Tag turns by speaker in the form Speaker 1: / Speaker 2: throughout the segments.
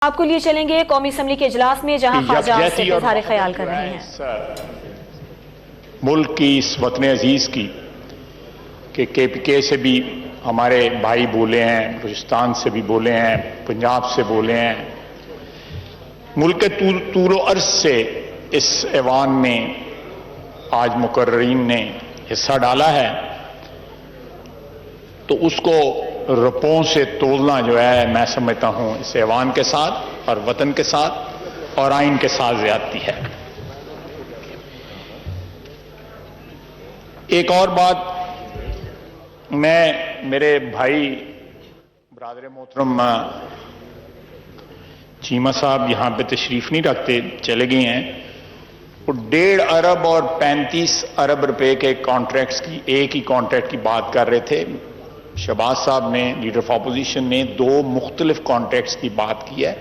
Speaker 1: آپ کو لیے چلیں گے قومی اسمبلی کے اجلاس میں جہاں خواجہ آصف اظہار خیال کر رہے ہیں
Speaker 2: ملک کی اس وطن عزیز کی کہ کے پی کے سے بھی ہمارے بھائی بولے ہیں، بلوچستان سے بھی بولے ہیں، پنجاب سے بولے ہیں، ملک کے طول و عرض سے اس ایوان میں آج مقررین نے حصہ ڈالا ہے، تو اس کو رپوں سے تولنا جو ہے میں سمجھتا ہوں اس ایوان کے ساتھ اور وطن کے ساتھ اور آئین کے ساتھ زیادتی ہے۔ ایک اور بات، میں میرے بھائی برادر محترم چیمہ صاحب یہاں پہ تشریف نہیں رکھتے، چلے گئے ہیں، وہ 1.5 ارب اور 35 ارب روپے کے کانٹریکٹس کی ایک ہی کانٹریکٹ کی بات کر رہے تھے۔ شہباز صاحب نے، لیڈر آف اپوزیشن نے 2 مختلف کانٹریکٹس کی بات کی ہے۔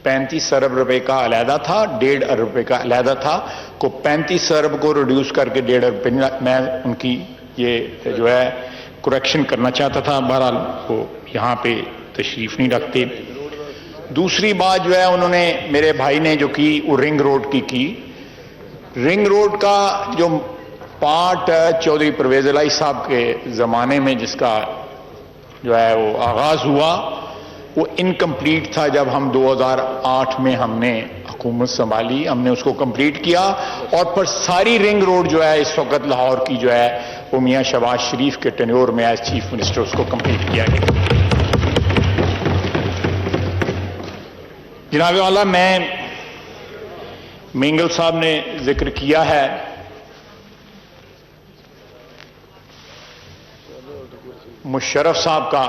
Speaker 2: 35 ارب روپے کا علیحدہ تھا، 1.5 ارب روپے کا علیحدہ تھا، کو 35 ارب کو ریڈیوس کر کے 1.5 ارب، میں ان کی یہ جو ہے کریکشن کرنا چاہتا تھا، بہرحال وہ یہاں پہ تشریف نہیں رکھتے۔ دوسری بات جو ہے انہوں نے، میرے بھائی نے جو کی وہ رنگ روڈ کی رنگ روڈ کا جو پارٹ چودھری پرویز الہی صاحب کے زمانے میں جس کا جو ہے وہ آغاز ہوا، وہ انکمپلیٹ تھا۔ جب ہم 2008 میں ہم نے حکومت سنبھالی، ہم نے اس کو کمپلیٹ کیا، اور پر ساری رنگ روڈ جو ہے اس وقت لاہور کی جو ہے وہ میاں شہباز شریف کے ٹینیور میں ایز چیف منسٹر اس کو کمپلیٹ کیا گیا۔ جناب والا، میں مینگل صاحب نے ذکر کیا ہے، مشرف صاحب کا،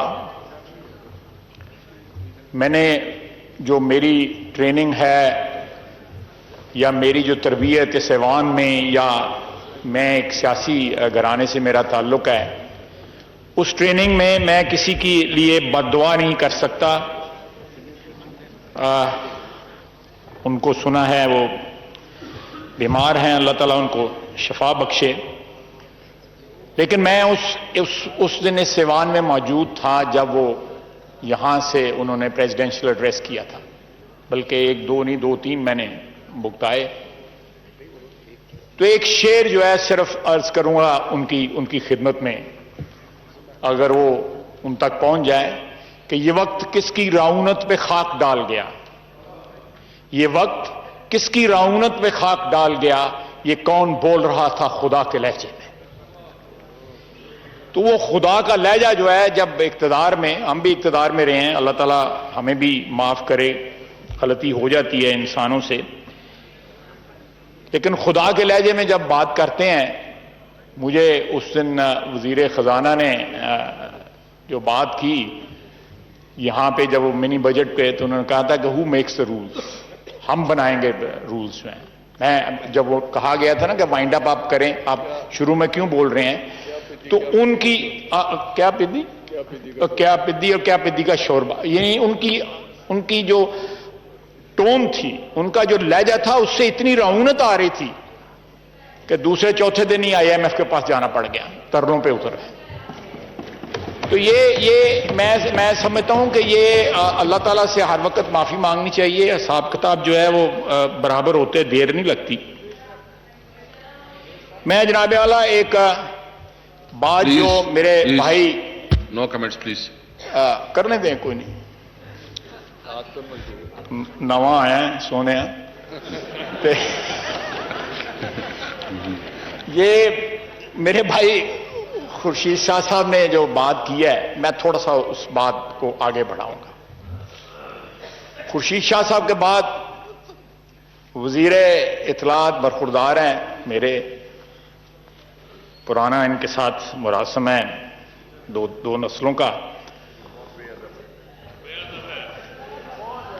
Speaker 2: میں نے جو میری ٹریننگ ہے یا میری جو تربیت اس ایوان میں، یا میں ایک سیاسی گھرانے سے میرا تعلق ہے، اس ٹریننگ میں میں کسی کے لیے بد دعا نہیں کر سکتا۔ ان کو سنا ہے وہ بیمار ہیں، اللہ تعالیٰ ان کو شفا بخشے، لیکن میں اس دن اس ایوان میں موجود تھا جب وہ یہاں سے انہوں نے پریزیڈنشل ایڈریس کیا تھا، بلکہ 1 2 نہیں 2 3 میں نے بھگتائے۔ تو ایک شعر جو ہے صرف عرض کروں گا ان کی خدمت میں، اگر وہ ان تک پہنچ جائے، کہ یہ وقت کس کی رعونت پہ خاک ڈال گیا، یہ وقت کس کی رعونت پہ خاک ڈال گیا، یہ کون بول رہا تھا خدا کے لہجے میں۔ تو وہ خدا کا لہجہ جو ہے، جب اقتدار میں، ہم بھی اقتدار میں رہے ہیں، اللہ تعالیٰ ہمیں بھی معاف کرے، غلطی ہو جاتی ہے انسانوں سے، لیکن خدا کے لہجے میں جب بات کرتے ہیں، مجھے اس دن وزیر خزانہ نے جو بات کی یہاں پہ، جب وہ منی بجٹ پہ، تو انہوں نے کہا تھا کہ ہو میکس دا رولز، ہم بنائیں گے رولز میں جب وہ کہا گیا تھا نا کہ وائنڈ اپ آپ کریں، آپ شروع میں کیوں بول رہے ہیں، تو ان کی کیا پدی اور کیا پدی کا شوربہ، یعنی ان کی جو ٹون تھی، ان کا جو لہجہ تھا، اس سے اتنی رعونت آ رہی تھی کہ دوسرے چوتھے دن ہی IMF کے پاس جانا پڑ گیا، ترنوں پہ اتر ہے۔ تو یہ میں سمجھتا ہوں کہ یہ اللہ تعالیٰ سے ہر وقت معافی مانگنی چاہیے، حساب کتاب جو ہے وہ برابر ہوتے، دیر نہیں لگتی۔ میں جناب والا ایک بات جو میرے بھائی،
Speaker 3: نو کمنٹس پلیز،
Speaker 2: کرنے دیں، کوئی نہیں، نواں ہیں سونے ہیں، یہ میرے بھائی خورشید شاہ صاحب نے جو بات کی ہے، میں تھوڑا سا اس بات کو آگے بڑھاؤں گا۔ خورشید شاہ صاحب کے بعد وزیر اطلاعات برخوردار ہیں میرے، پرانا ان کے ساتھ مراسم ہے دو نسلوں کا،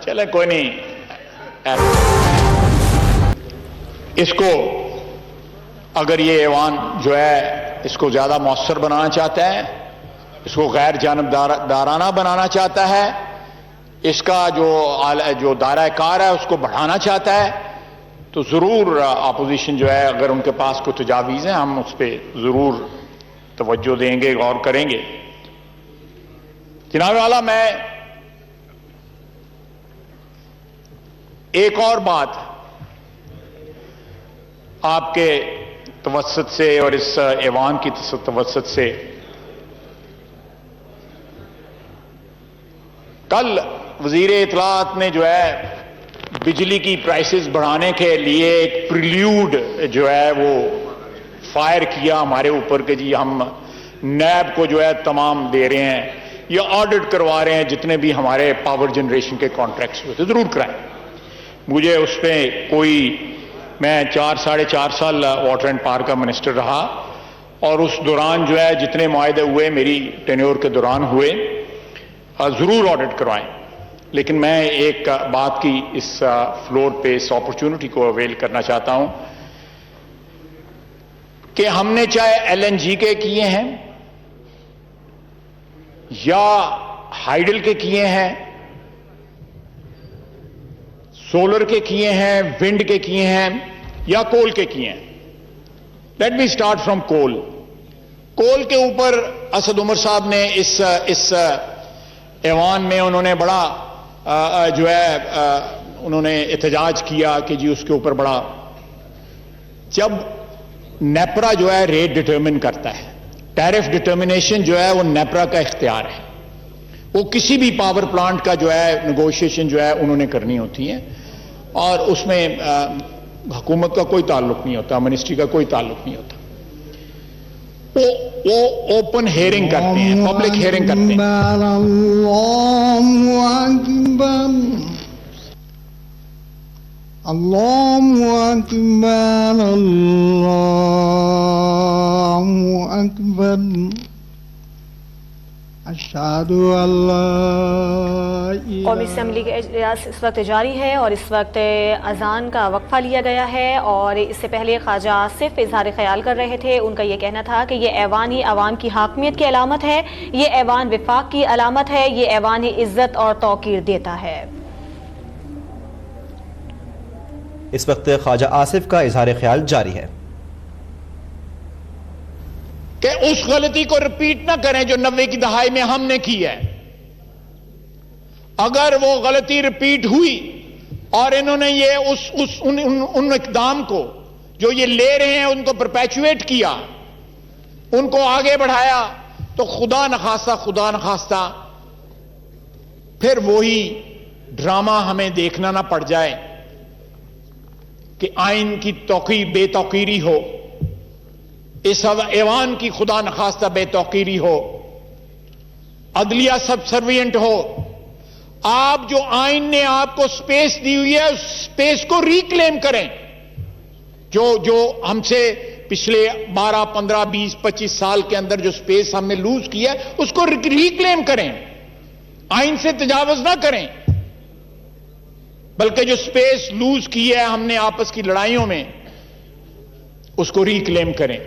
Speaker 2: چلے کوئی نہیں، اس کو اگر یہ ایوان جو ہے اس کو زیادہ مؤثر بنانا چاہتا ہے، اس کو غیر جانبدارانہ بنانا چاہتا ہے، اس کا جو دائرہ کار ہے اس کو بڑھانا چاہتا ہے، تو ضرور اپوزیشن جو ہے، اگر ان کے پاس کوئی تجاویز ہیں، ہم اس پہ ضرور توجہ دیں گے، غور کریں گے۔ جناب والا، میں ایک اور بات آپ کے توسط سے اور اس ایوان کی توسط سے، کل وزیر اطلاعات نے جو ہے بجلی کی پرائسز بڑھانے کے لیے ایک پریلیوڈ جو ہے وہ فائر کیا ہمارے اوپر کہ جی ہم نیب کو جو ہے تمام دے رہے ہیں یا آڈٹ کروا رہے ہیں جتنے بھی ہمارے پاور جنریشن کے کانٹریکٹس ہوئے تھے، ضرور کرائیں۔ مجھے اس پہ میں 4.5 سال واٹر اینڈ پاور کا منسٹر رہا، اور اس دوران جو ہے جتنے معاہدے ہوئے میری ٹینیور کے دوران ہوئے، ضرور آڈٹ کروائیں۔ لیکن میں ایک بات کی اس فلور پہ اس اپرچونٹی کو اویل کرنا چاہتا ہوں کہ ہم نے چاہے LNG کے کیے ہیں یا ہائیڈل کے کیے ہیں، سولر کے کیے ہیں، ونڈ کے کیے ہیں یا کول کے کیے ہیں۔ لیٹ می اسٹارٹ فرام کول۔ کول کے اوپر اسد عمر صاحب نے اس ایوان میں انہوں نے بڑا جو ہے انہوں نے احتجاج کیا کہ جی اس کے اوپر بڑا، جب نیپرا جو ہے ریٹ ڈٹرمن کرتا ہے، ٹیرف ڈٹرمنیشن جو ہے وہ نیپرا کا اختیار ہے، وہ کسی بھی پاور پلانٹ کا جو ہے نیگوشیشن جو ہے انہوں نے کرنی ہوتی ہے، اور اس میں حکومت کا کوئی تعلق نہیں ہوتا، منسٹری کا کوئی تعلق نہیں ہوتا۔ وہ اوپن ہیئرنگ کرتے ہیں، پبلک ہیئرنگ کرتے ہیں۔
Speaker 4: اللہ اکبر، اللہ اکبر، اشہد ان لا الہ۔
Speaker 1: قومی اسمبلی کا اجلاس اس وقت جاری ہے اور اس وقت اذان کا وقفہ لیا گیا ہے، اور اس سے پہلے خواجہ آصف اظہار خیال کر رہے تھے۔ ان کا یہ کہنا تھا کہ یہ ایوان ہی عوام کی حاکمیت کی علامت ہے، یہ ایوان وفاق کی علامت ہے، یہ ایوان ہی عزت اور توقیر دیتا ہے۔
Speaker 5: اس وقت خواجہ آصف کا اظہار خیال جاری ہے
Speaker 2: کہ اس غلطی کو رپیٹ نہ کریں جو 90 کی دہائی میں ہم نے کی ہے۔ اگر وہ غلطی رپیٹ ہوئی اور انہوں نے یہ ان اقدام کو جو یہ لے رہے ہیں ان کو پرپیچویٹ کیا، ان کو آگے بڑھایا، تو خدا نخواستہ پھر وہی ڈرامہ ہمیں دیکھنا نہ پڑ جائے کہ آئین کی بے توقیری ہو، اس ایوان کی خدا نخواستہ بے توقیری ہو، عدلیہ سب سروینٹ ہو۔ آپ جو آئین نے آپ کو سپیس دی ہوئی ہے اس سپیس کو ریکلیم کریں، جو ہم سے پچھلے 12 15 20 25 سال کے اندر جو سپیس ہم نے لوز کی ہے اس کو ریکلیم کریں، آئین سے تجاوز نہ کریں، بلکہ جو سپیس لوز کی ہے ہم نے آپس کی لڑائیوں میں اس کو ریکلیم کریں۔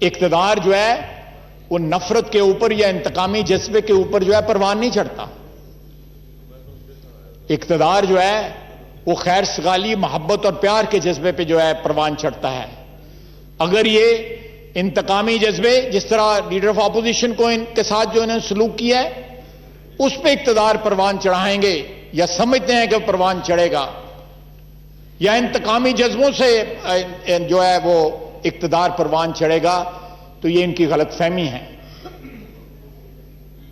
Speaker 2: اقتدار جو ہے وہ نفرت کے اوپر یا انتقامی جذبے کے اوپر جو ہے پروان نہیں چڑھتا۔ اقتدار جو ہے وہ خیر سگالی، محبت اور پیار کے جذبے پہ جو ہے پروان چڑھتا ہے۔ اگر یہ انتقامی جذبے جس طرح لیڈر آف اپوزیشن کو ان کے ساتھ جو انہوں نے سلوک کیا ہے اس پہ اقتدار پروان چڑھائیں گے یا سمجھتے ہیں کہ پروان چڑھے گا، یا انتقامی جذبوں سے جو ہے وہ اقتدار پروان چڑھے گا، تو یہ ان کی غلط فہمی ہے۔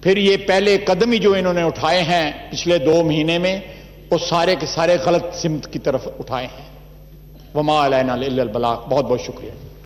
Speaker 2: پھر یہ پہلے قدم ہی جو انہوں نے اٹھائے ہیں پچھلے 2 مہینے میں وہ سارے کے سارے غلط سمت کی طرف اٹھائے ہیں۔ وما علینا الا البلاغ۔ بہت بہت شکریہ۔